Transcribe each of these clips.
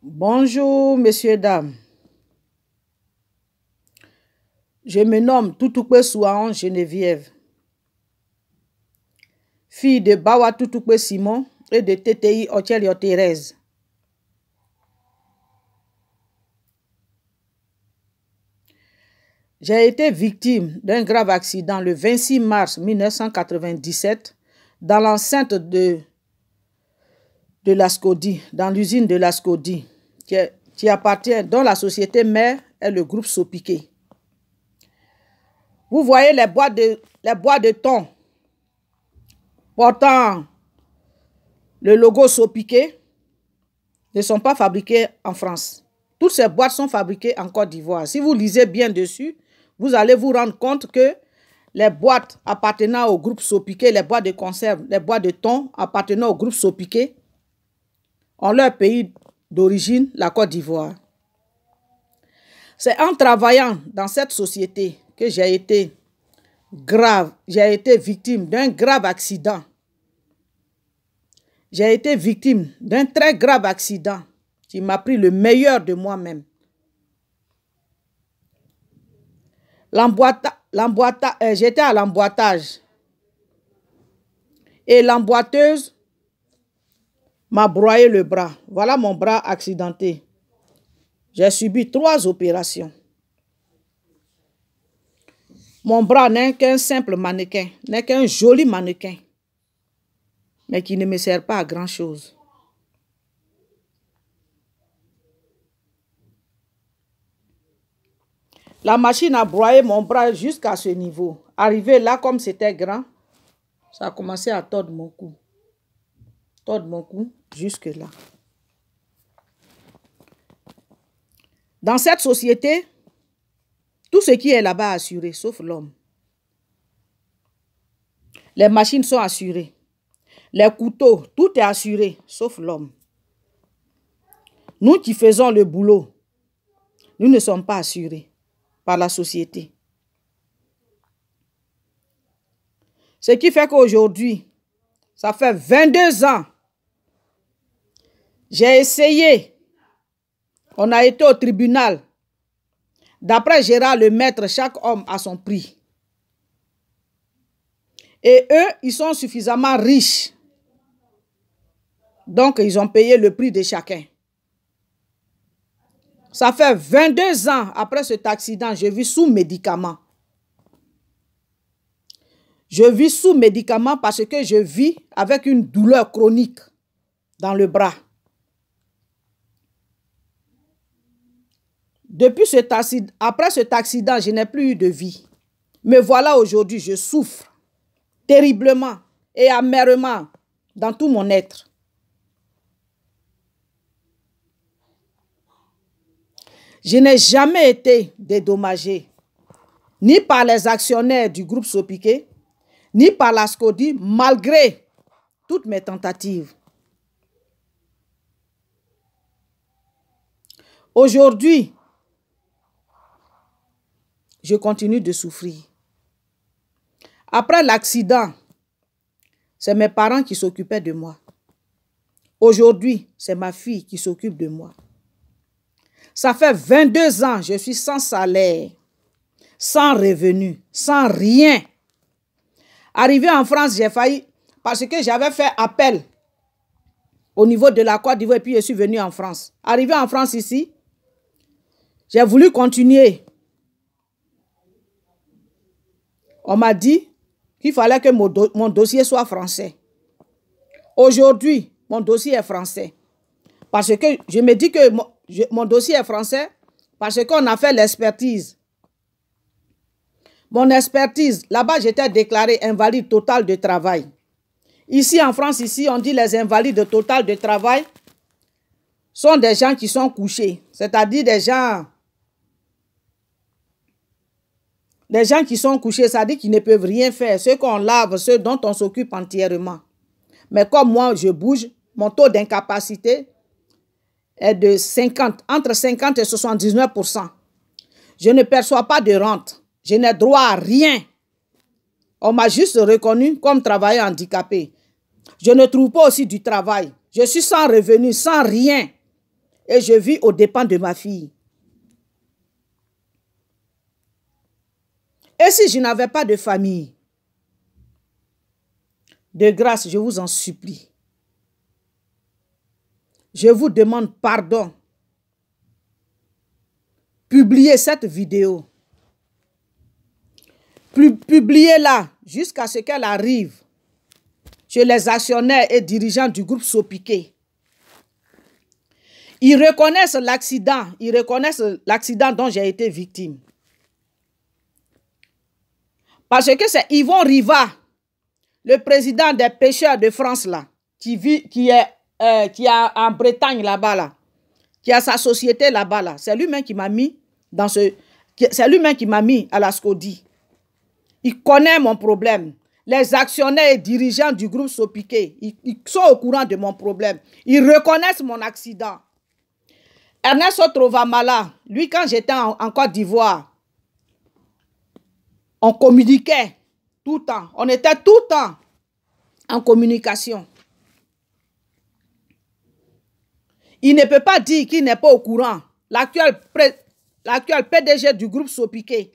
Bonjour, messieurs, dames. Je me nomme Toutoukpe Souaon Geneviève, fille de Bawa Toutoukpe Simon et de TTI Ochelio Thérèse. J'ai été victime d'un grave accident le 26 mars 1997 dans l'enceinte de l'Ascodi, dans l'usine de l'Ascodi, qui appartient, dont la société mère est le groupe Sopiqué. Vous voyez les boîtes de thon portant le logo Sopiqué ne sont pas fabriquées en France. Toutes ces boîtes sont fabriquées en Côte d'Ivoire. Si vous lisez bien dessus, vous allez vous rendre compte que les boîtes appartenant au groupe Sopiqué, les boîtes de conserve, les boîtes de thon appartenant au groupe Sopiqué ont leur pays d'origine, la Côte d'Ivoire. C'est en travaillant dans cette société que j'ai été victime d'un grave accident. J'ai été victime d'un très grave accident qui m'a pris le meilleur de moi-même. J'étais à l'emboîtage et l'emboîteuse m'a broyé le bras. Voilà mon bras accidenté. J'ai subi 3 opérations. Mon bras n'est qu'un simple mannequin, n'est qu'un joli mannequin, mais qui ne me sert pas à grand-chose. La machine a broyé mon bras jusqu'à ce niveau. Arrivé là, comme c'était grand, ça a commencé à tordre mon cou. Tordre mon cou jusque là. Dans cette société, tout ce qui est là-bas est assuré, sauf l'homme. Les machines sont assurées. Les couteaux, tout est assuré, sauf l'homme. Nous qui faisons le boulot, nous ne sommes pas assurés par la société. Ce qui fait qu'aujourd'hui, ça fait 22 ans, j'ai essayé, on a été au tribunal. D'après Gérard Lemaître, chaque homme a son prix. Et eux, ils sont suffisamment riches. Donc, ils ont payé le prix de chacun. Ça fait 22 ans après cet accident, je vis sous médicaments. Je vis sous médicaments parce que je vis avec une douleur chronique dans le bras. Après cet accident, je n'ai plus eu de vie. Mais voilà, aujourd'hui, je souffre terriblement et amèrement dans tout mon être. Je n'ai jamais été dédommagé, ni par les actionnaires du groupe Sopiqué, ni par l'Ascodi, malgré toutes mes tentatives. Aujourd'hui, je continue de souffrir. Après l'accident, c'est mes parents qui s'occupaient de moi. Aujourd'hui, c'est ma fille qui s'occupe de moi. Ça fait 22 ans, je suis sans salaire, sans revenu, sans rien. Arrivé en France, j'ai failli, parce que j'avais fait appel au niveau de la Côte d'Ivoire et puis je suis venu en France. Arrivé en France ici, j'ai voulu continuer. On m'a dit qu'il fallait que mon dossier soit français. Aujourd'hui, mon dossier est français. Parce que je me dis que mon dossier est français parce qu'on a fait l'expertise. Mon expertise, là-bas, j'étais déclaré invalide total de travail. Ici, en France, ici, on dit les invalides total de travail sont des gens qui sont couchés. C'est-à-dire des gens qui sont couchés, c'est-à-dire qu'ils ne peuvent rien faire. Ceux qu'on lave, ceux dont on s'occupe entièrement. Mais comme moi, je bouge, mon taux d'incapacité est de entre 50 et 79%. Je ne perçois pas de rente. Je n'ai droit à rien. On m'a juste reconnu comme travailleur handicapé. Je ne trouve pas aussi du travail. Je suis sans revenu, sans rien. Et je vis aux dépens de ma fille. Et si je n'avais pas de famille, de grâce, je vous en supplie. Je vous demande pardon. Publiez cette vidéo. Publiez-la jusqu'à ce qu'elle arrive chez les actionnaires et dirigeants du groupe Sopiqué. Ils reconnaissent l'accident. Ils reconnaissent l'accident dont j'ai été victime. Parce que c'est Yvon Riva, le président des pêcheurs de France, là, qui est en Bretagne là-bas, là, qui a sa société là-bas, là. C'est lui-même qui m'a mis dans ce... C'est lui-même qui m'a mis à la SCODI. Il connaît mon problème. Les actionnaires et dirigeants du groupe Sopiqué, ils sont au courant de mon problème. Ils reconnaissent mon accident. Ernest Trovamala, lui, quand j'étais en Côte d'Ivoire, on communiquait tout le temps. On était tout le temps en communication. Il ne peut pas dire qu'il n'est pas au courant. L'actuel PDG du groupe Sopiqué,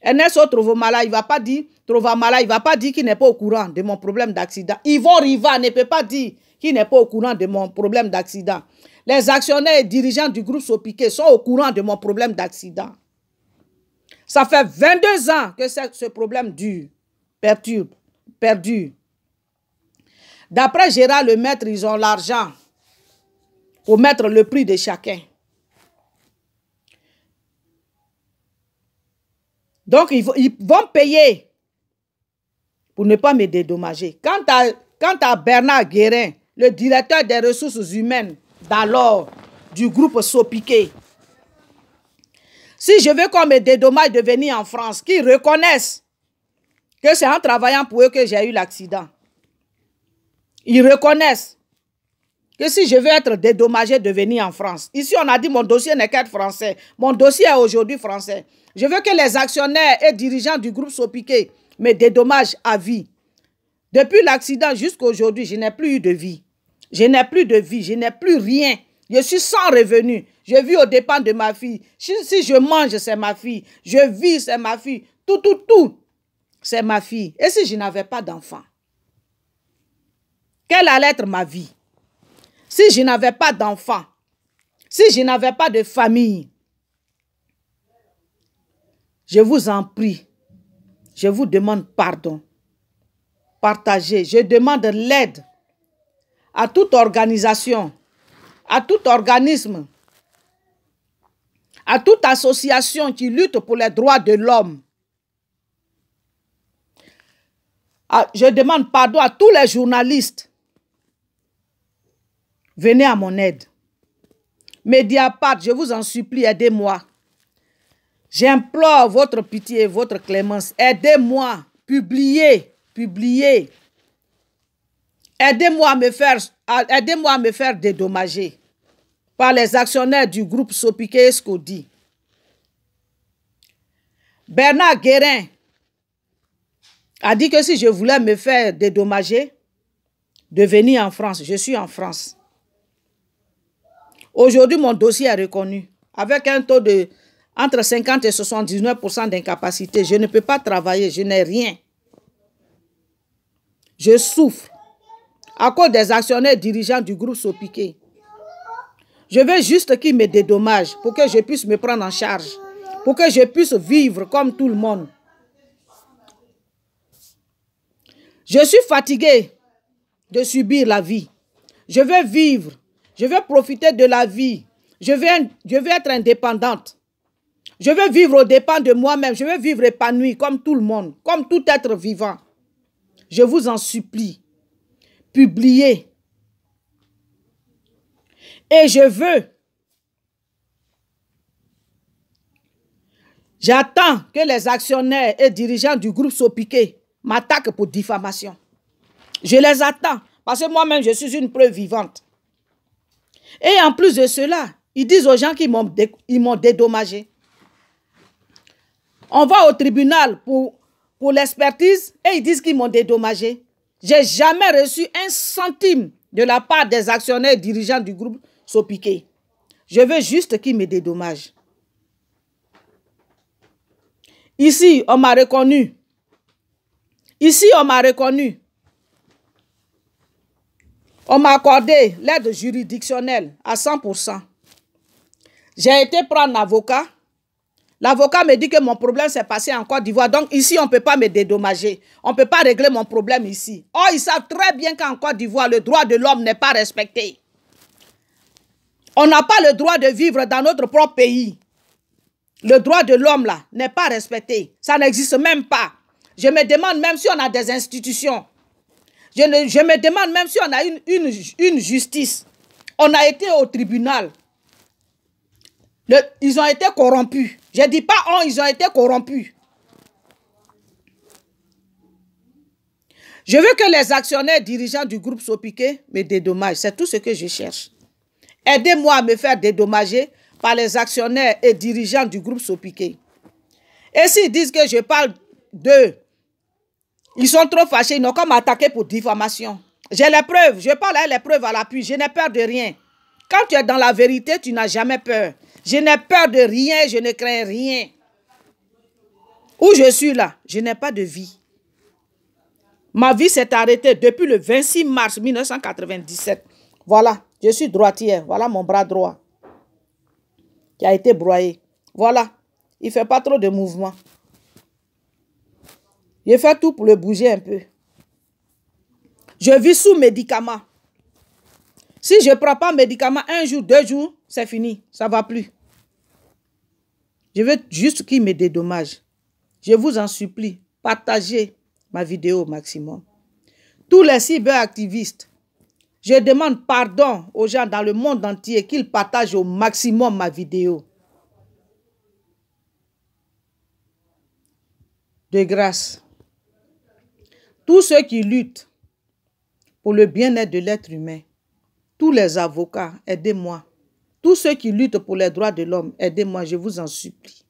Ernest Trovamala, il ne va pas dire qu'il n'est pas au courant de mon problème d'accident. Yvon Riva ne peut pas dire qu'il n'est pas au courant de mon problème d'accident. Les actionnaires et dirigeants du groupe Sopiqué sont au courant de mon problème d'accident. Ça fait 22 ans que ce problème dure, perdure. D'après Gérard Lemaître, ils ont l'argent pour mettre le prix de chacun. Donc, ils vont payer pour ne pas me dédommager. Quant à Bernard Guérin, le directeur des ressources humaines d'alors du groupe Sopiqué, si je veux qu'on me dédommage de venir en France, qu'ils reconnaissent que c'est en travaillant pour eux que j'ai eu l'accident. Ils reconnaissent que si je veux être dédommagé de venir en France, ici on a dit mon dossier n'est qu'être français. Mon dossier est aujourd'hui français. Je veux que les actionnaires et dirigeants du groupe Sopiqué me dédommagent à vie. Depuis l'accident jusqu'à aujourd'hui, je n'ai plus eu de vie. Je n'ai plus de vie, je n'ai plus rien. Je suis sans revenu. Je vis aux dépens de ma fille. Si je mange, c'est ma fille. Je vis, c'est ma fille. Tout, c'est ma fille. Et si je n'avais pas d'enfant? Quelle allait être ma vie? Si je n'avais pas d'enfant, si je n'avais pas de famille, je vous en prie, je vous demande pardon. Partagez. Je demande l'aide à toute organisation, à tout organisme, à toute association qui lutte pour les droits de l'homme. Je demande pardon à tous les journalistes. Venez à mon aide. Mediapart, je vous en supplie, aidez-moi. J'implore votre pitié et votre clémence. Aidez-moi. Publiez. Aidez-moi à me faire dédommager par les actionnaires du groupe Sopiqué et SCODI. Bernard Guérin a dit que si je voulais me faire dédommager, de venir en France. Je suis en France. Aujourd'hui, mon dossier est reconnu avec un taux de entre 50 et 79% d'incapacité. Je ne peux pas travailler, je n'ai rien. Je souffre à cause des actionnaires dirigeants du groupe Sopiqué. Je veux juste qu'ils me dédommagent pour que je puisse me prendre en charge, pour que je puisse vivre comme tout le monde. Je suis fatiguée de subir la vie. Je veux vivre. Je veux profiter de la vie. Je veux être indépendante. Je veux vivre aux dépens de moi-même. Je veux vivre épanouie comme tout le monde, comme tout être vivant. Je vous en supplie. Publiez. Et j'attends que les actionnaires et dirigeants du groupe Sopiqué m'attaquent pour diffamation. Je les attends parce que moi-même, je suis une preuve vivante. Et en plus de cela, ils disent aux gens qu'ils m'ont dédommagé. On va au tribunal pour l'expertise et ils disent qu'ils m'ont dédommagé. Je n'ai jamais reçu un centime de la part des actionnaires et dirigeants du groupe Sopiqué. Je veux juste qu'ils me dédommagent. Ici, on m'a reconnu. Ici, on m'a reconnu. On m'a accordé l'aide juridictionnelle à 100%. J'ai été prendre un avocat. L'avocat me dit que mon problème s'est passé en Côte d'Ivoire. Donc ici, on ne peut pas me dédommager. On ne peut pas régler mon problème ici. Or, ils savent très bien qu'en Côte d'Ivoire, le droit de l'homme n'est pas respecté. On n'a pas le droit de vivre dans notre propre pays. Le droit de l'homme, là, n'est pas respecté. Ça n'existe même pas. Je me demande même si on a des institutions. Je me demande même si on a une justice. On a été au tribunal. Ils ont été corrompus. Je ne dis pas ils ont été corrompus. Je veux que les actionnaires dirigeants du groupe Sopiqué me dédommagent. C'est tout ce que je cherche. Aidez-moi à me faire dédommager par les actionnaires et dirigeants du groupe Sopiqué. Et s'ils disent que je parle d'eux, ils sont trop fâchés, ils n'ont qu'à m'attaquer pour diffamation. J'ai les preuves, je parle à les preuves à l'appui, je n'ai peur de rien. Quand tu es dans la vérité, tu n'as jamais peur. Je n'ai peur de rien, je ne crains rien. Où je suis là, je n'ai pas de vie. Ma vie s'est arrêtée depuis le 26 mars 1997. Voilà, je suis droitière. Voilà mon bras droit qui a été broyé. Voilà, il ne fait pas trop de mouvement. Je fais tout pour le bouger un peu. Je vis sous médicaments. Si je ne prends pas médicaments, un jour, 2 jours, c'est fini. Ça ne va plus. Je veux juste qu'ils me dédommagent. Je vous en supplie, partagez ma vidéo au maximum. Tous les cyberactivistes, je demande pardon aux gens dans le monde entier qu'ils partagent au maximum ma vidéo. De grâce. Tous ceux qui luttent pour le bien-être de l'être humain, tous les avocats, aidez-moi. Tous ceux qui luttent pour les droits de l'homme, aidez-moi, je vous en supplie.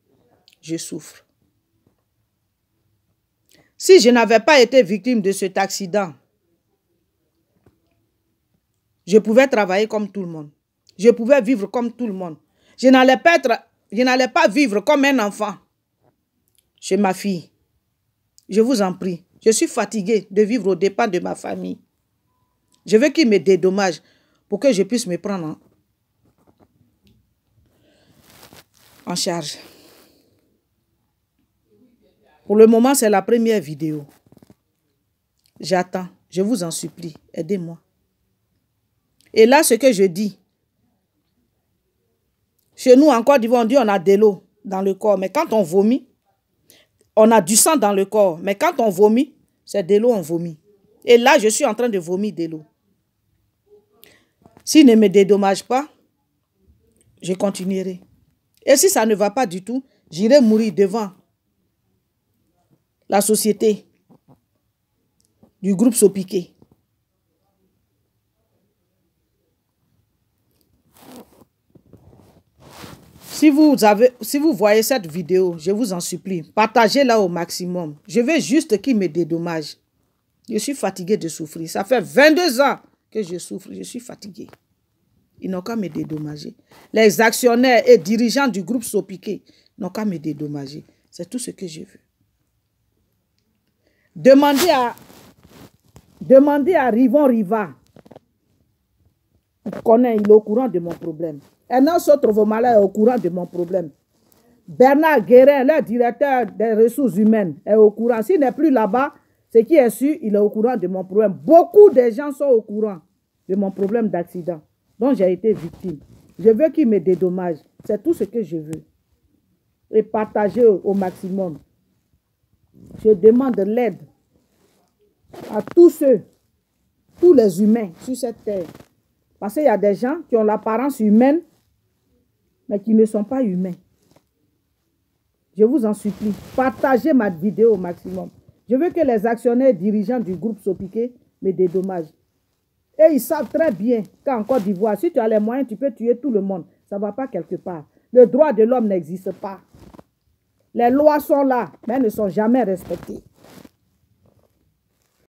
Je souffre. Si je n'avais pas été victime de cet accident, je pouvais travailler comme tout le monde. Je pouvais vivre comme tout le monde. Je n'allais pas vivre comme un enfant chez ma fille. Je vous en prie. Je suis fatiguée de vivre aux dépens de ma famille. Je veux qu'ils me dédommagent pour que je puisse me prendre en charge. Pour le moment, c'est la première vidéo. J'attends. Je vous en supplie. Aidez-moi. Et là, ce que je dis, chez nous, en Côte d'Ivoire, on dit on a de l'eau dans le corps. Mais quand on vomit, on a du sang dans le corps. Mais quand on vomit, c'est de l'eau, on vomit. Et là, je suis en train de vomir de l'eau. S'il ne me dédommage pas, je continuerai. Et si ça ne va pas du tout, j'irai mourir devant la société du groupe Sopiqué. Si vous voyez cette vidéo, je vous en supplie, partagez-la au maximum. Je veux juste qu'ils me dédommagent. Je suis fatiguée de souffrir. Ça fait 22 ans que je souffre. Je suis fatiguée. Ils n'ont qu'à me dédommager. Les actionnaires et dirigeants du groupe Sopiqué n'ont qu'à me dédommager. C'est tout ce que je veux. Demandez à Rivon Riva. Il connaît, il est au courant de mon problème. Enan Sotrovomala est au courant de mon problème. Bernard Guérin, le directeur des ressources humaines, est au courant. S'il n'est plus là-bas, ce qui est sûr, il est au courant de mon problème. Beaucoup de gens sont au courant de mon problème d'accident dont j'ai été victime. Je veux qu'ils me dédommagent. C'est tout ce que je veux. Et partager au maximum. Je demande l'aide à tous les humains sur cette terre. Parce qu'il y a des gens qui ont l'apparence humaine, mais qui ne sont pas humains. Je vous en supplie, partagez ma vidéo au maximum. Je veux que les actionnaires dirigeants du groupe Sopiqué me dédommagent. Et ils savent très bien qu'en Côte d'Ivoire, si tu as les moyens, tu peux tuer tout le monde. Ça ne va pas quelque part. Le droit de l'homme n'existe pas. Les lois sont là, mais elles ne sont jamais respectées.